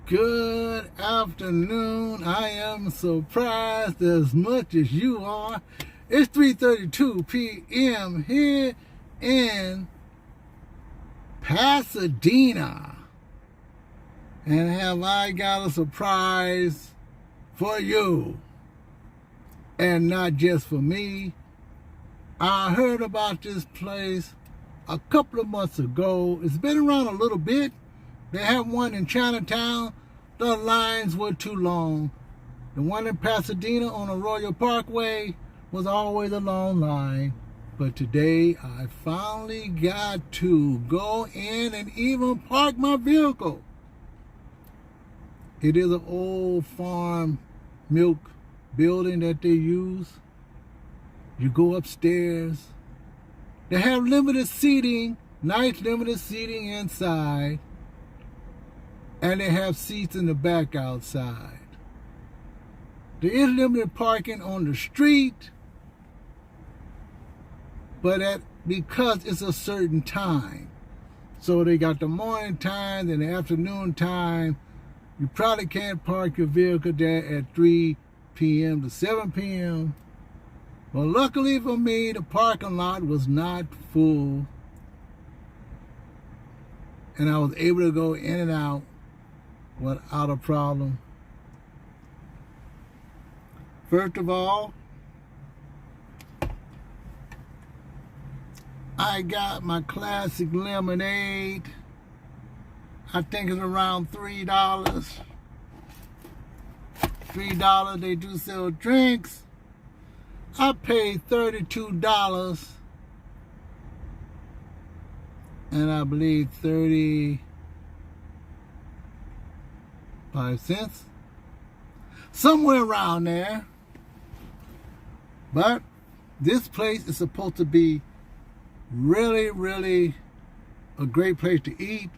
Good afternoon. I am surprised as much as you are. It's 3:32 p.m. here in Pasadena. And have I got a surprise for you? And not just for me. I heard about this place a couple of months ago. It's been around a little bit. They have one in Chinatown. The lines were too long. The one in Pasadena on Arroyo Parkway was always a long line. But today I finally got to go in and even park my vehicle. It is an old farm milk building that they use. You go upstairs. They have limited seating, nice limited seating inside. And they have seats in the back outside. There is limited parking on the street, but because it's a certain time. So they got the morning time and the afternoon time. You probably can't park your vehicle there at 3 p.m. to 7 p.m. But luckily for me, the parking lot was not full. And I was able to go in and out without a problem. First of all, I got my classic lemonade. I think it's around $3. $3, they do sell drinks. I paid $32 and I believe 35 cents, somewhere around there. But this place is supposed to be really a great place to eat,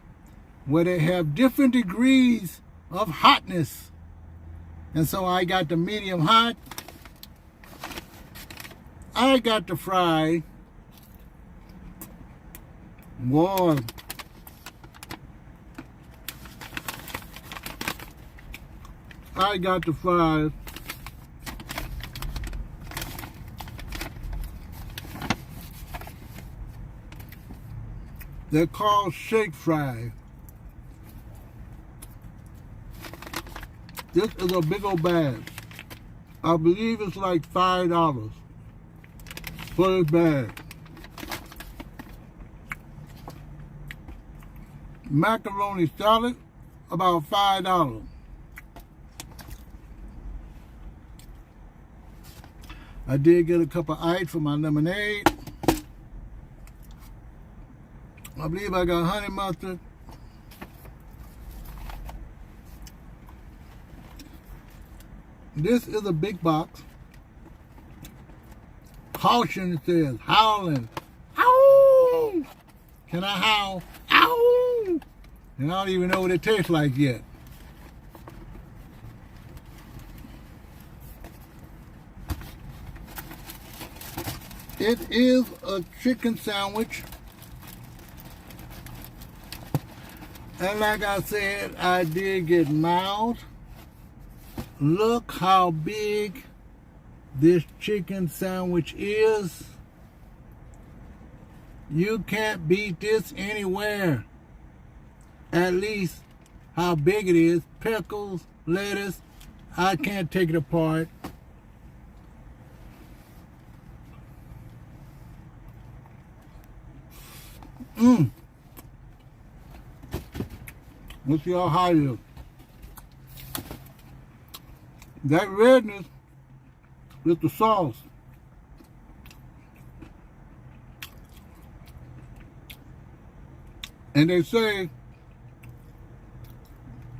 where they have different degrees of hotness. And so I got the medium hot, I got the fried, warm. I got the fries. They're called shake fries. This is a big old bag. I believe it's like $5 for this bag. Macaroni salad, about $5. I did get a cup of ice for my lemonade. I believe I got honey mustard. This is a big box. Caution, it says, howling. Ow! Can I howl? Ow! And I don't even know what it tastes like yet. It is a chicken sandwich. And like I said, I did get mild. Look how big this chicken sandwich is. You can't beat this anywhere. At least how big it is. Pickles, lettuce. I can't take it apart. Let's see how hot it is. That redness is the sauce. And they say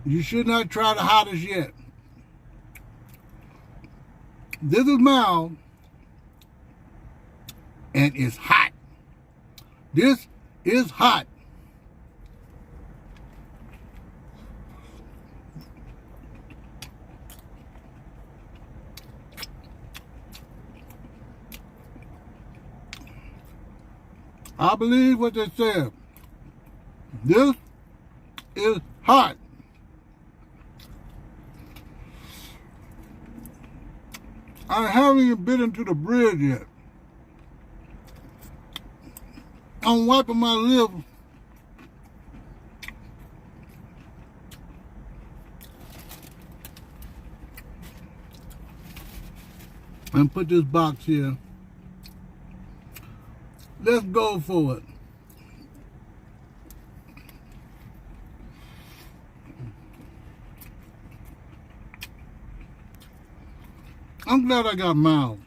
you should not try the hottest yet. This is mild and it's hot. This is hot. I believe what they said. This is hot. I haven't even been into the bread yet. I'm wiping my lip. And put this box here. Let's go for it. I'm glad I got mild.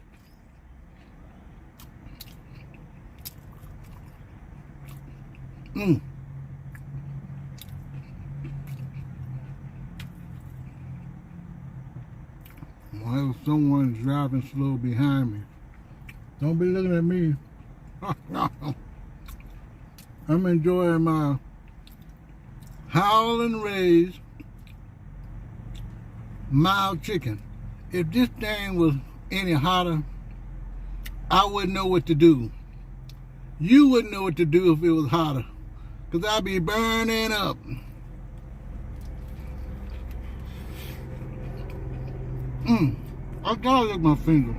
While someone driving slow behind me. Don't be looking at me. I'm enjoying my Howlin raised mild chicken. If this thing was any hotter, I wouldn't know what to do. You wouldn't know what to do if it was hotter, because I'd be burning up. I gotta lick my finger.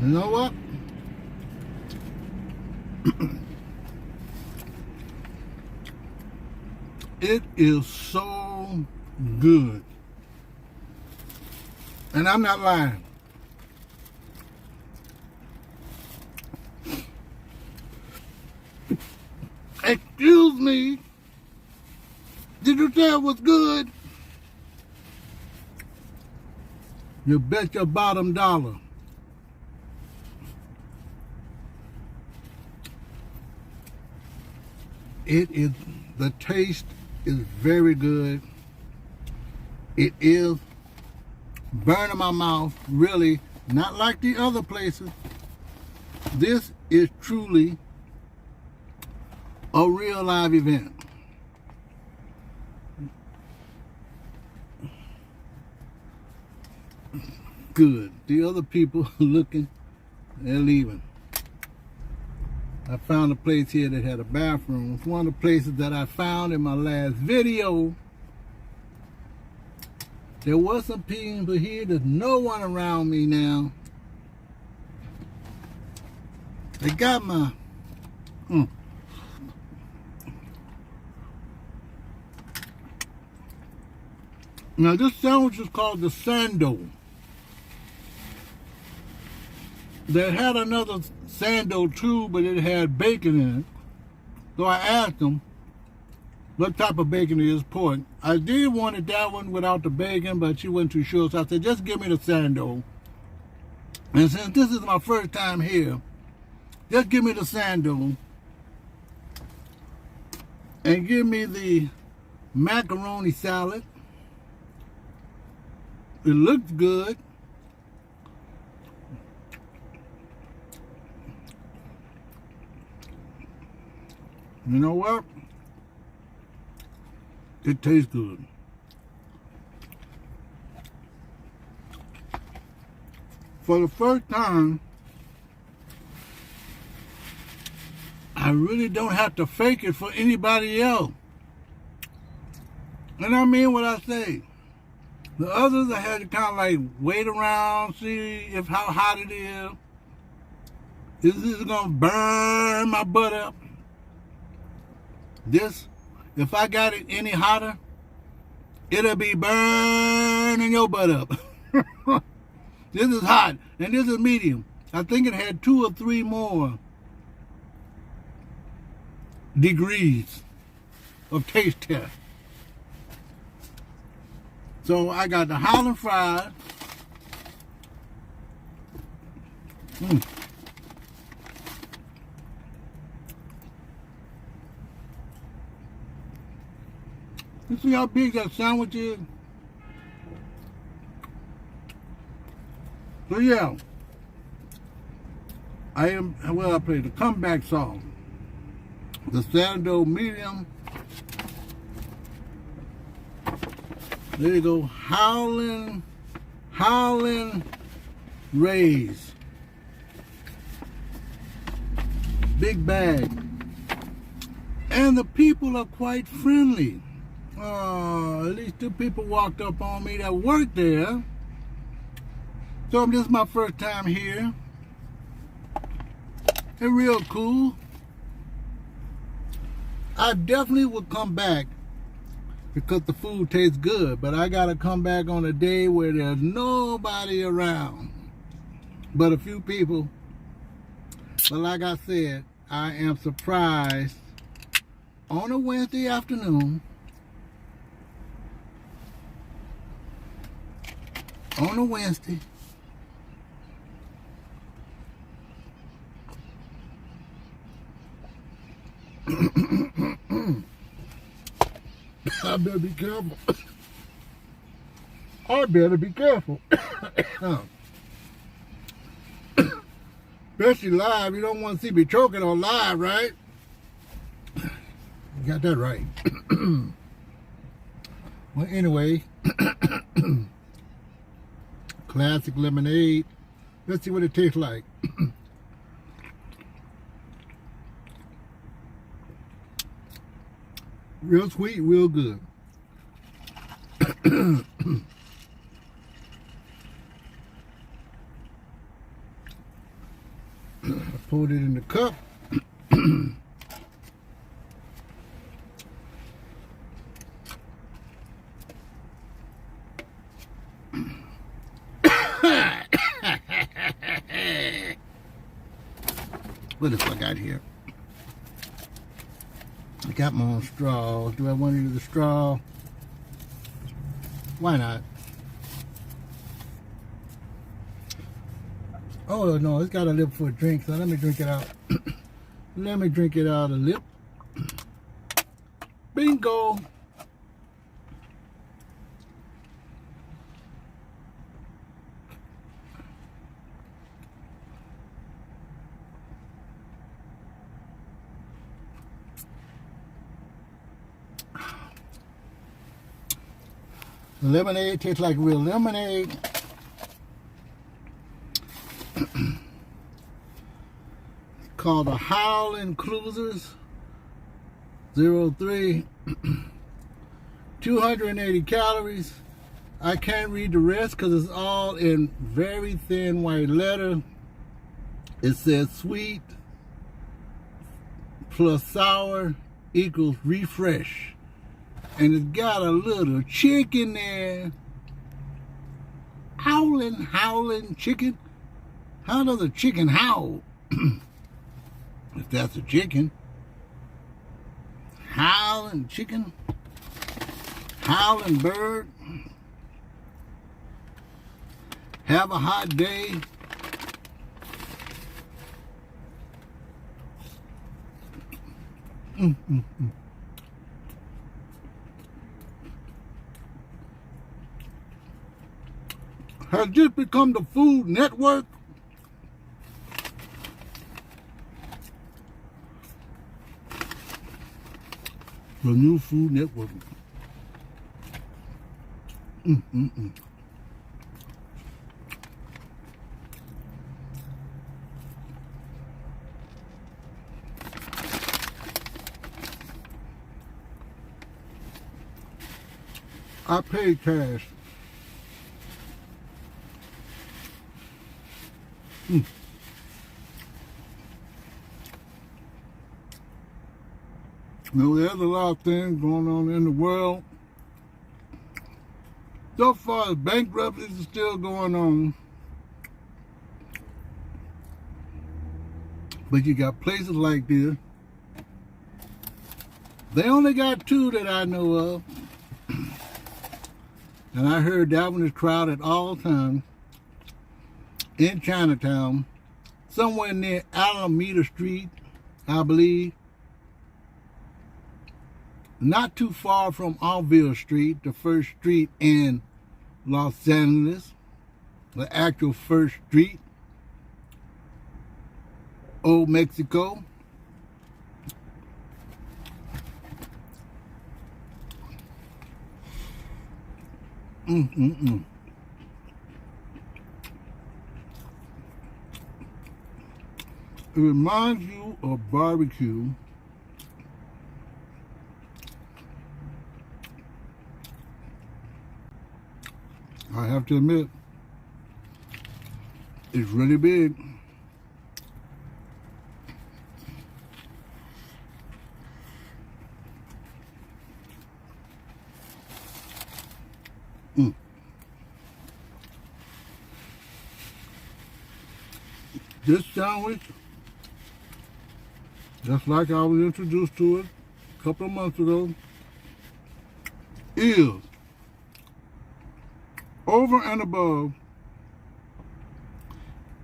You know what? It is so good. And I'm not lying. Excuse me. Did you say it was good? You bet your bottom dollar. It is, the taste is very good. It is burning my mouth, really, not like the other places. This is truly a real live event. Good. The other people looking, they're leaving. I found a place here that had a bathroom. It's one of the places that I found in my last video. There was some people here. There's no one around me now. They got my... Now this sandwich is called the Sando. They had another Sando too, but it had bacon in it. So I asked them what type of bacon it is, pork. I did want that one without the bacon, but she wasn't too sure. So I said, just give me the Sando. And since this is my first time here, just give me the Sando. And give me the macaroni salad. It looks good. You know what? It tastes good. For the first time, I really don't have to fake it for anybody else. And I mean what I say. The others, I had to kind of like wait around, see if how hot it is. Is this gonna burn my butt up? This, if I got it any hotter, it'll be burning your butt up. This is hot, and this is medium. I think it had 2 or 3 more degrees of taste test. So I got the Howlin fries. You see how big that sandwich is? So yeah, I played the comeback sauce. The Sando medium. There you go, Howlin raised. Big bag. And the people are quite friendly. At least 2 people walked up on me that worked there. So this is my first time here. They're real cool. I definitely would come back because the food tastes good, but I gotta come back on a day where there's nobody around but a few people. But like I said, I am surprised on a Wednesday afternoon, on a Wednesday, I better be careful. I better be careful. Especially live. You don't want to see me choking on live, right? You got that right. Well, anyway, classic lemonade. Let's see what it tastes like. Real sweet, real good. I poured it in the cup. What the fuck I got here? I got my own straw. Do I want to use the straw? Why not? Oh no, it's got a lip for a drink, so let me drink it out. Let me drink it out of the lip. Bingo! Lemonade tastes like real lemonade. Called the Howlin Cruisers 03. 280 calories. I can't read the rest because it's all in very thin white letter. It says sweet plus sour equals refresh. And it's got a little chicken there. Howlin chicken. How does a chicken howl? If that's a chicken. Howlin chicken. Howlin bird. Have a hot day. Has this become the Food Network? The new Food Network. I paid cash. You know, there's a lot of things going on in the world. So far as bankruptcies are still going on. But you got places like this. They only got 2 that I know of. And I heard that one is crowded all the time. In Chinatown. Somewhere near Alameda Street, I believe. Not too far from Alville Street, the first street in Los Angeles, the actual first street, Old Mexico. It reminds you of barbecue. I have to admit, it's really big. This sandwich, just like I was introduced to it a couple of months ago, is over and above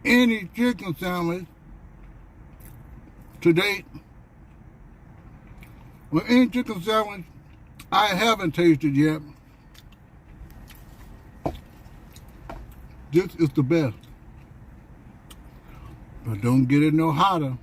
any chicken sandwich to date, or any chicken sandwich I haven't tasted yet. This is the best. But don't get it no hotter.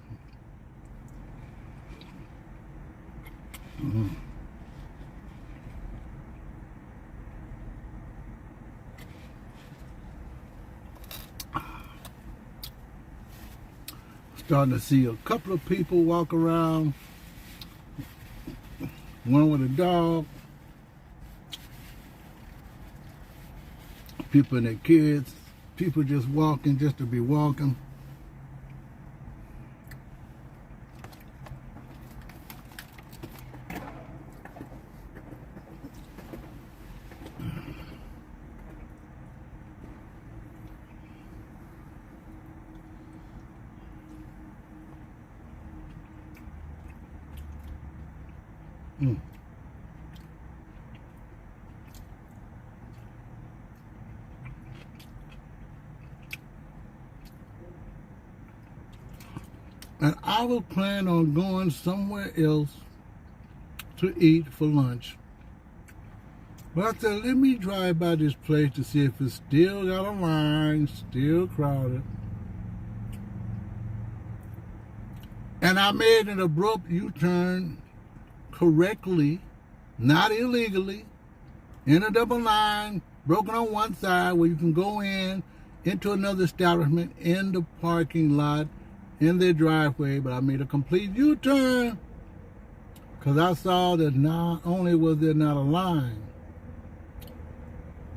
Starting to see a couple of people walk around. One with a dog. People and their kids. People just walking just to be walking. And I was planning on going somewhere else to eat for lunch. But I said, let me drive by this place to see if it's still got a line, still crowded. And I made an abrupt U-turn correctly, not illegally, in a double line, broken on one side where you can go into another establishment in the parking lot, in their driveway. But I made a complete U-turn because I saw that not only was there not a line,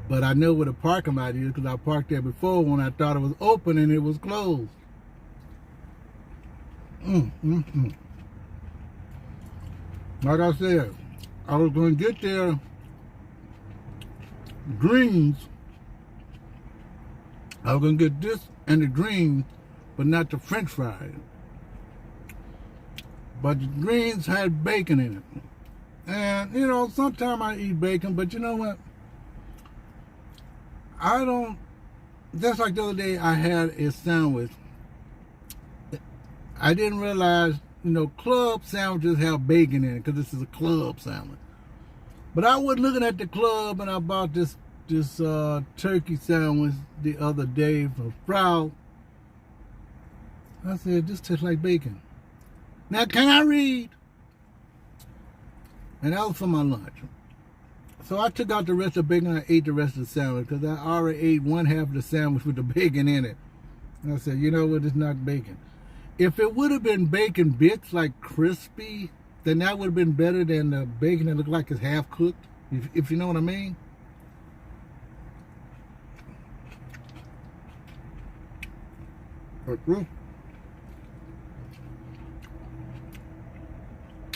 but I know where the parking lot is because I parked there before when I thought it was open and it was closed. Like I said, I was going to get their greens. I was going to get this and the greens, but not the French fries. But the greens had bacon in it. And, you know, sometimes I eat bacon, but you know what? I don't, just like the other day I had a sandwich. I didn't realize, you know, club sandwiches have bacon in it because this is a club sandwich. But I was looking at the club and I bought this turkey sandwich the other day from Sprout. I said, this tastes like bacon. Now, can I read? And that was for my lunch. So I took out the rest of the bacon and I ate the rest of the sandwich because I already ate one half of the sandwich with the bacon in it. And I said, you know what, it's not bacon. If it would have been bacon bits, like crispy, then that would have been better than the bacon that looked like it's half cooked, if you know what I mean.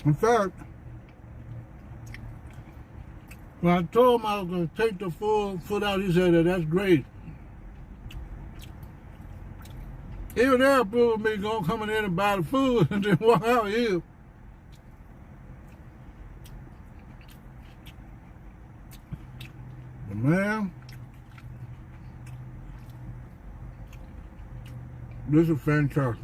In fact, when I told him I was going to take the full foot out, he said, that's great. Even there approved me going coming in and buy the food and then walk out here. But man, this is fantastic.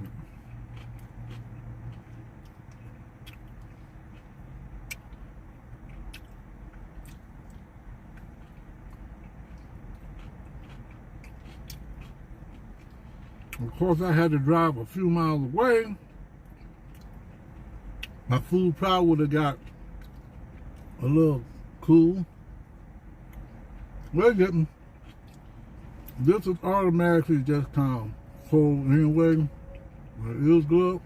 Of course, I had to drive a few miles away. My food probably would have got a little cool. Well, it didn't. This is automatically just kind of cold anyway. But it was good.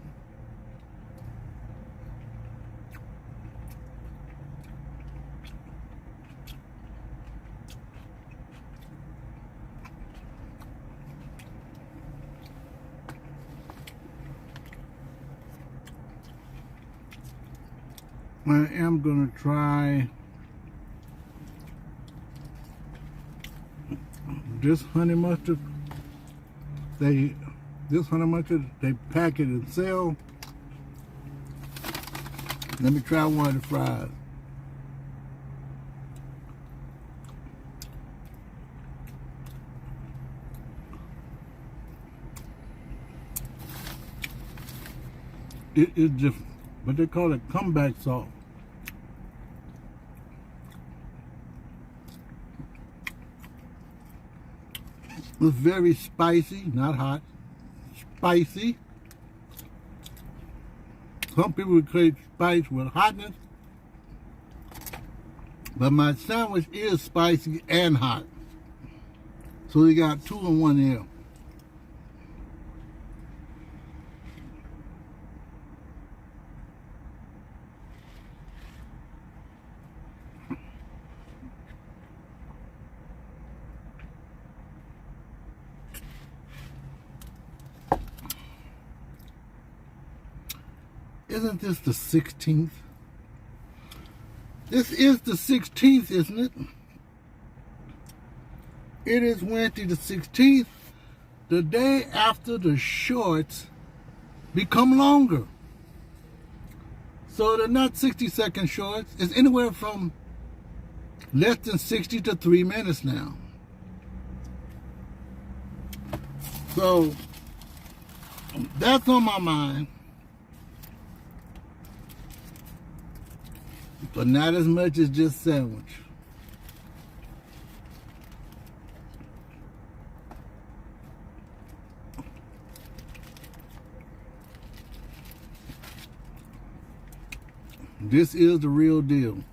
I am gonna try this honey mustard. This honey mustard, they pack it and sell. Let me try one of the fries. It is just what they call it, comeback salt. It's very spicy, not hot. Spicy. Some people equate spice with hotness, but my sandwich is spicy and hot. So you got 2 in 1 there. Isn't this the 16th? This is the 16th, isn't it? It is Wednesday the 16th, the day after the shorts become longer. So they're not 60-second shorts. It's anywhere from less than 60 to 3 minutes now. So that's on my mind. But not as much as just sandwich. This is the real deal.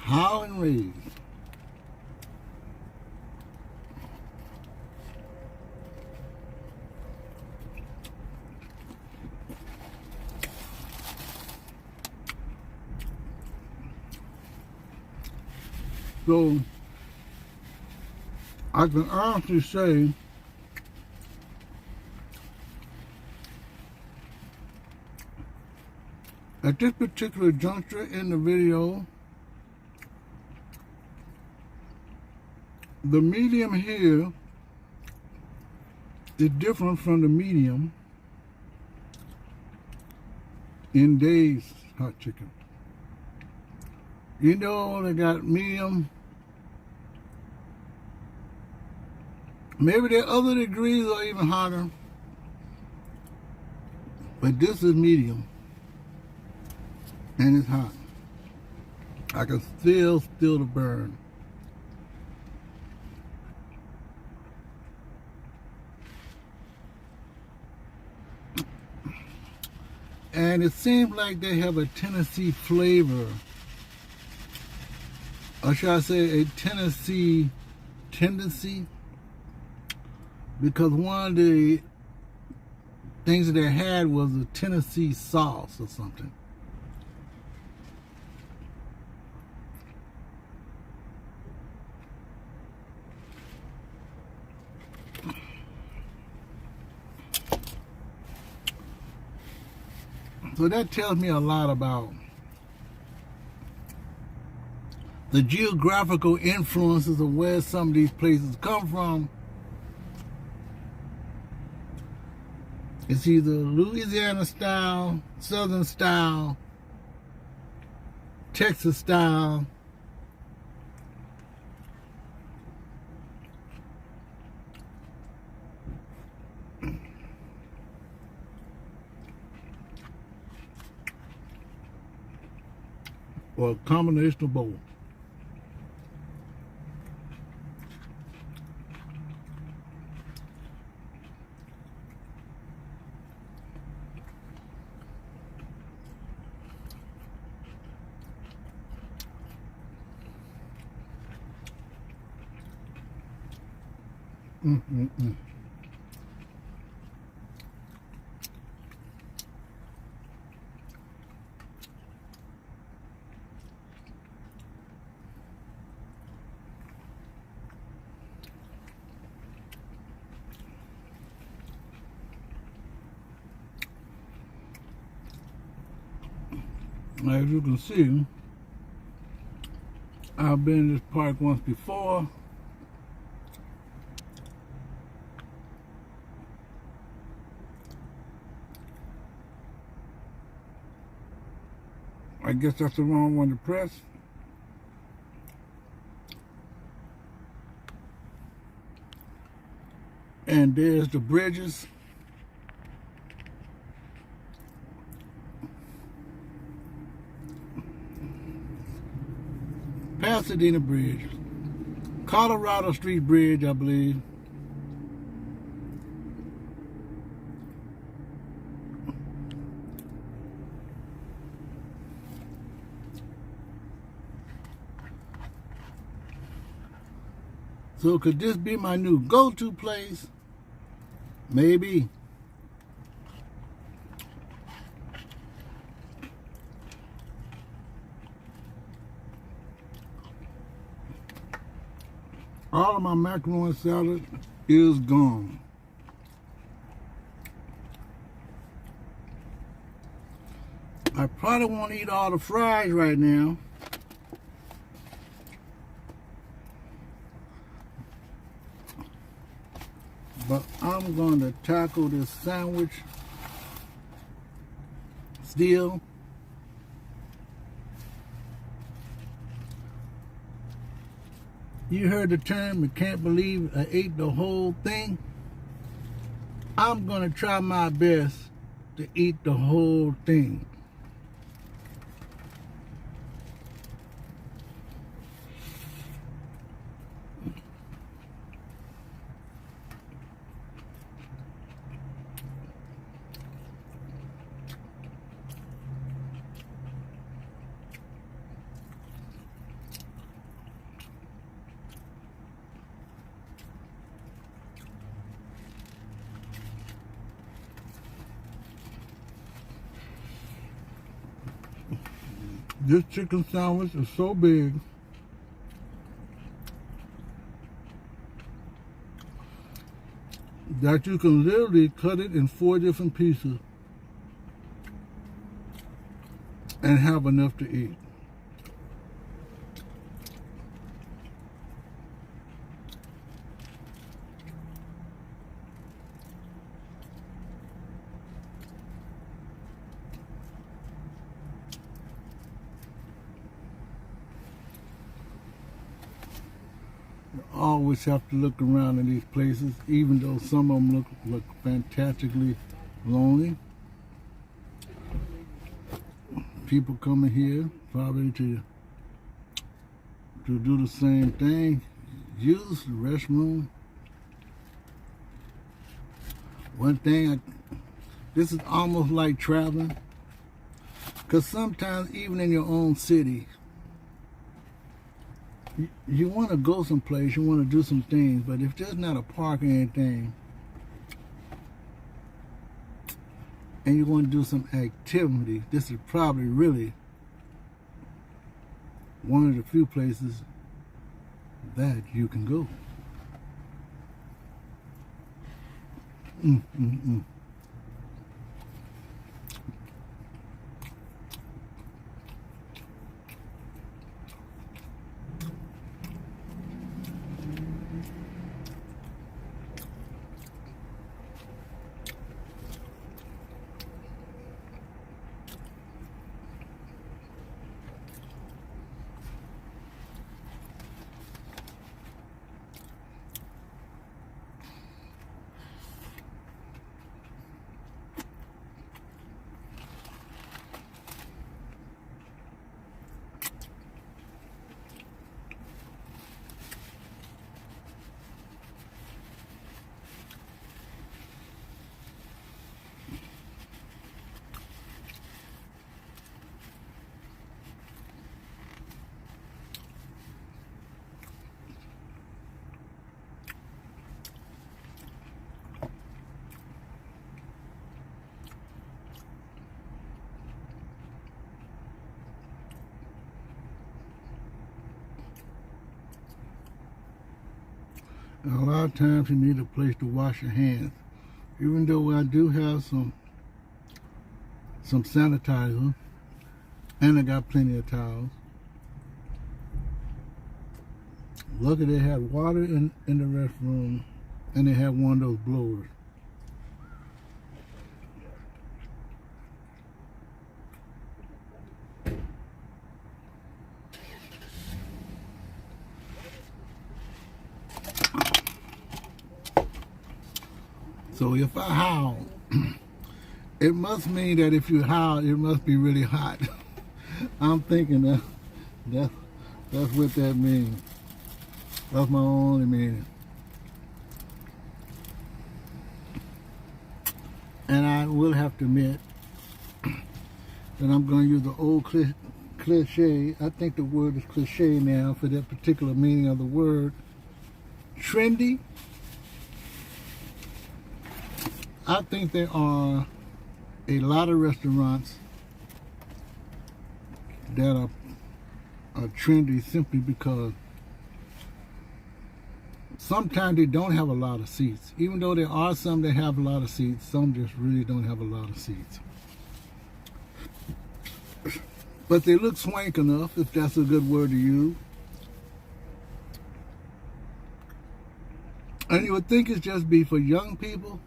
Howlin raised. So I can honestly say at this particular juncture in the video, the medium here is different from the medium in Dave's hot chicken. You know, they got medium. Maybe there are other degrees or even hotter, but this is medium and it's hot. I can still feel the burn. And it seems like they have a Tennessee flavor, or should I say a Tennessee tendency, because one of the things that they had was a Tennessee sauce or something. So that tells me a lot about the geographical influences of where some of these places come from. It's either Louisiana style, Southern style, Texas style, or a combination of both. Mm-mm-mm. As you can see, I've been in this park once before. I guess that's the wrong one to press. And there's the bridges. Pasadena Bridge. Colorado Street Bridge, I believe. So could this be my new go-to place? Maybe. All of my macaroni salad is gone. I probably won't eat all the fries right now. But I'm going to tackle this sandwich still. You heard the term, you can't believe I ate the whole thing. I'm going to try my best to eat the whole thing. This chicken sandwich is so big that you can literally cut it in 4 different pieces and have enough to eat. You always have to look around in these places, even though some of them look fantastically lonely. People coming here probably to do the same thing, use the restroom. One thing, this is almost like traveling, because sometimes even in your own city, you want to go someplace, you want to do some things, but if there's not a park or anything, and you want to do some activity, this is probably really one of the few places that you can go. And a lot of times you need a place to wash your hands. Even though I do have some sanitizer, and I got plenty of towels. Lucky they had water in the restroom, and they had one of those blowers. So if I howl, it must mean that if you howl, it must be really hot. I'm thinking that's what that means. That's my only meaning. And I will have to admit that I'm going to use the old cliche. I think the word is cliche now for that particular meaning of the word. Trendy. I think there are a lot of restaurants that are trendy simply because sometimes they don't have a lot of seats. Even though there are some that have a lot of seats, some just really don't have a lot of seats. But they look swank enough, if that's a good word to use. And you would think it's just be for young people.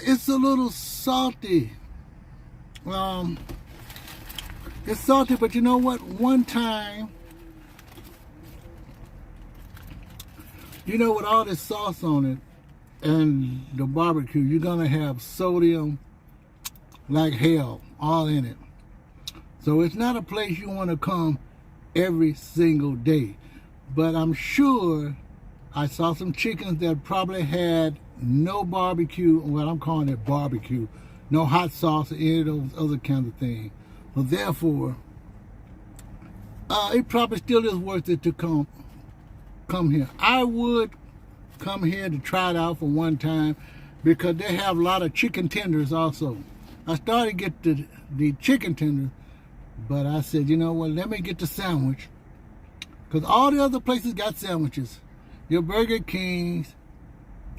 It's a little salty. It's salty, but you know what? One time, you know, with all this sauce on it and the barbecue, you're gonna have sodium like hell all in it. So it's not a place you want to come every single day. But I'm sure I saw some chickens that probably had no barbecue, well, I'm calling it barbecue, no hot sauce or any of those other kinds of things. Well, therefore, it probably still is worth it to come here. I would come here to try it out for one time because they have a lot of chicken tenders also. I started to get the chicken tenders, but I said, you know what, let me get the sandwich. Because all the other places got sandwiches. Your Burger Kings,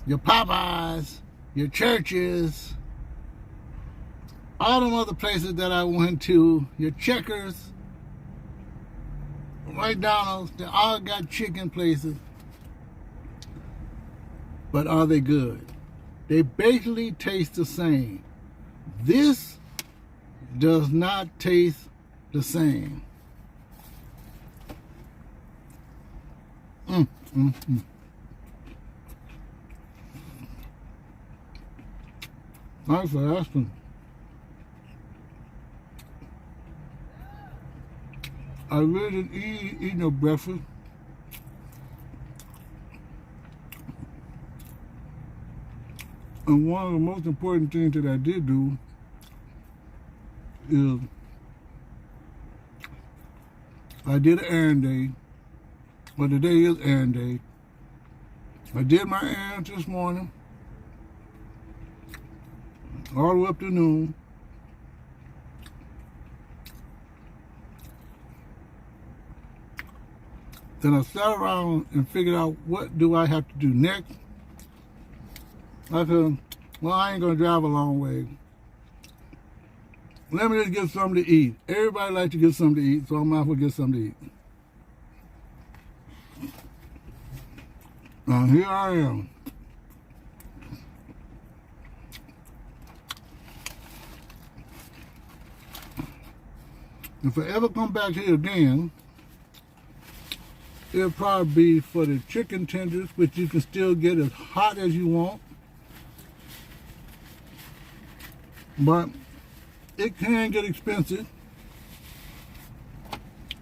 your Popeyes, your Churches, all them other places that I went to, your Checkers, McDonald's, they all got chicken places. But are they good? They basically taste the same. This does not taste the same. Thanks for asking. I really didn't eat no breakfast. And one of the most important things that I did do is I did an errand day. Well, today is errand day. I did my errands this morning, all the way up to noon. Then I sat around and figured out what do I have to do next. I said, well, I ain't gonna drive a long way. Let me just get something to eat. Everybody likes to get something to eat, so I might as well get something to eat. Now here I am. If I ever come back here again, it'll probably be for the chicken tenders, which you can still get as hot as you want. But it can get expensive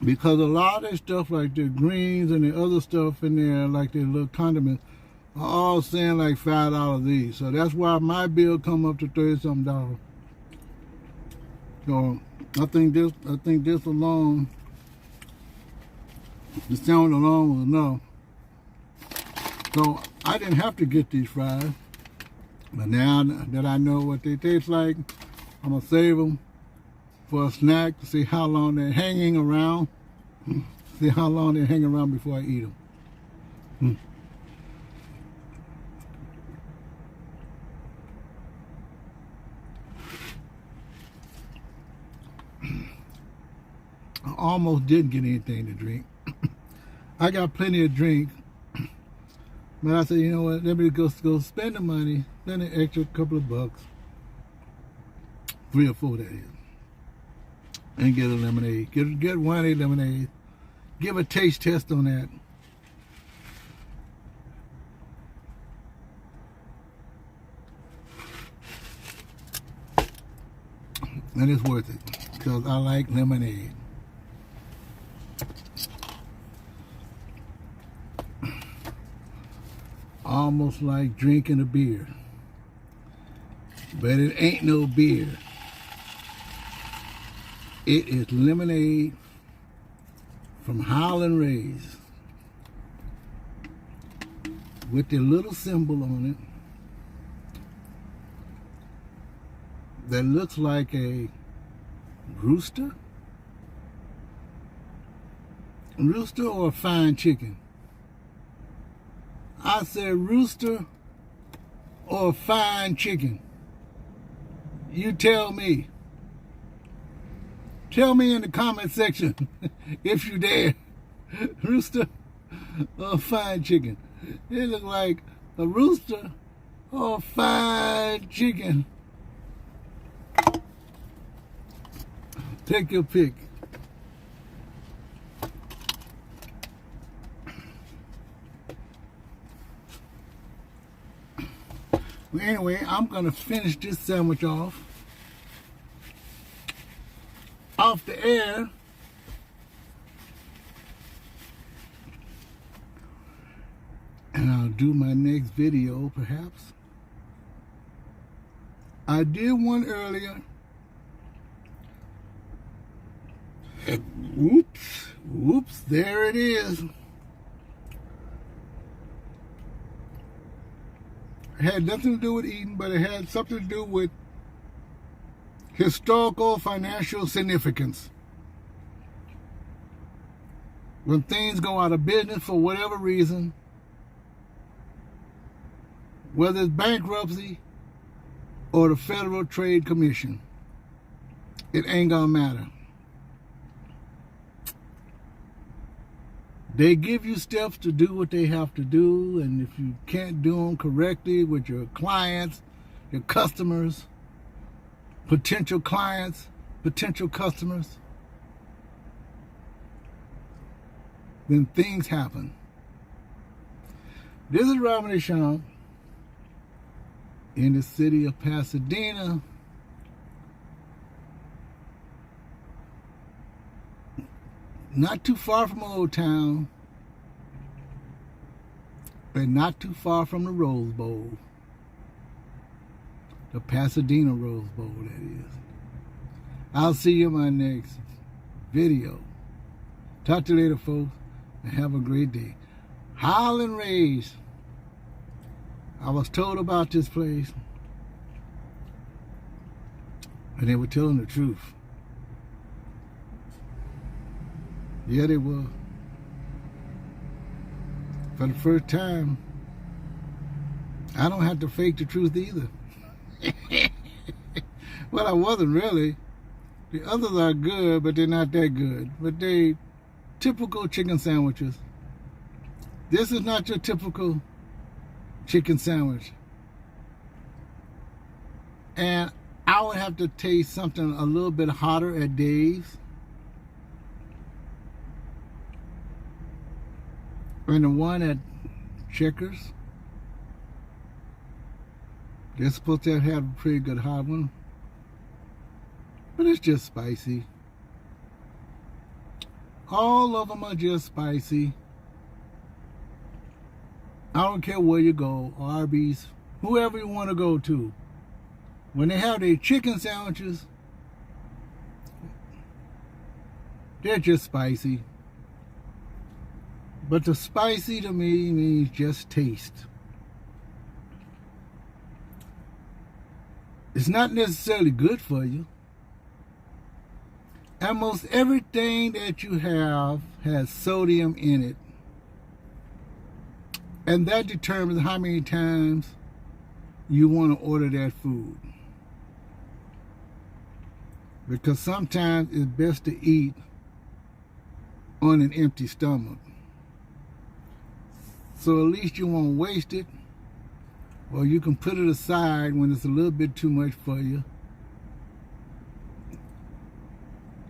because a lot of that stuff, like the greens and the other stuff in there, like the little condiments, are all saying like $5 each. So that's why my bill come up to $30-something. So I think this alone, the sandwich alone was enough. So I didn't have to get these fries. But now that I know what they taste like, I'm going to save them for a snack to see how long they're hanging around. See how long they hang around before I eat them. I almost didn't get anything to drink. I got plenty of drink, but I said, you know what? Let me go spend the money, spend an extra couple of bucks, 3 or 4 that is, and get a lemonade. Get 1 lemonade. Give a taste test on that. And it's worth it because I like lemonade. Almost like drinking a beer, but it ain't no beer. It is lemonade from Howlin Rays with the little symbol on it that looks like a rooster or a fine chicken. I said rooster or a fine chicken. You tell me. Tell me in the comment section if you dare. Rooster or a fine chicken. It looks like a rooster or a fine chicken. Take your pick. Well, anyway, I'm going to finish this sandwich off the air. And I'll do my next video, perhaps. I did one earlier. Whoops, there it is. It had nothing to do with eating, but it had something to do with historical financial significance. When things go out of business for whatever reason, whether it's bankruptcy or the Federal Trade Commission, it ain't gonna matter. They give you steps to do what they have to do, and if you can't do them correctly with your clients, your customers, potential clients, potential customers, then things happen. This is Robin Deshawn in the city of Pasadena. Not too far from Old Town, but not too far from the Rose Bowl. The Pasadena Rose Bowl, that is. I'll see you in my next video. Talk to you later, folks, and have a great day. Howlin Rays. I was told about this place, and they were telling the truth. Yeah, they were. For the first time, I don't have to fake the truth either. Well, I wasn't really. The others are good, but they're not that good. But they typical chicken sandwiches. This is not your typical chicken sandwich. And I would have to taste something a little bit hotter at Dave's. And the one at Checkers, they're supposed to have a pretty good hot one, but it's just spicy. All of them are just spicy. I don't care where you go, Arby's, whoever you want to go to. When they have their chicken sandwiches, they're just spicy. But the spicy to me means just taste. It's not necessarily good for you. Almost everything that you have has sodium in it. And that determines how many times you want to order that food. Because sometimes it's best to eat on an empty stomach. So at least you won't waste it, or you can put it aside when it's a little bit too much for you.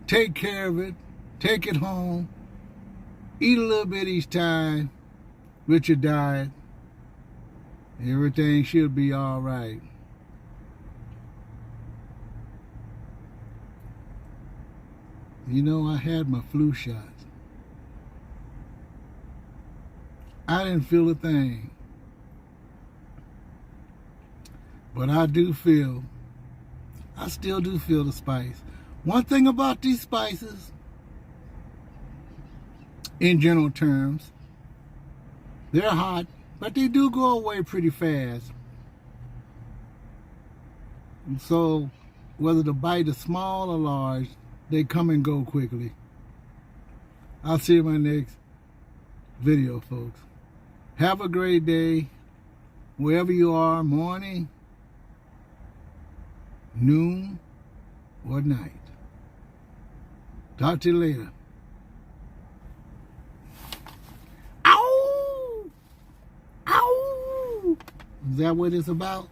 Take care of it, take it home, eat a little bit each time with your diet. Everything should be all right. You know, I had my flu shot. I didn't feel a thing. But I still do feel the spice. One thing about these spices, in general terms, they're hot, but they do go away pretty fast. And so, whether the bite is small or large, they come and go quickly. I'll see you in my next video, folks. Have a great day, wherever you are, morning, noon, or night. Talk to you later. Ow! Ow! Is that what it's about?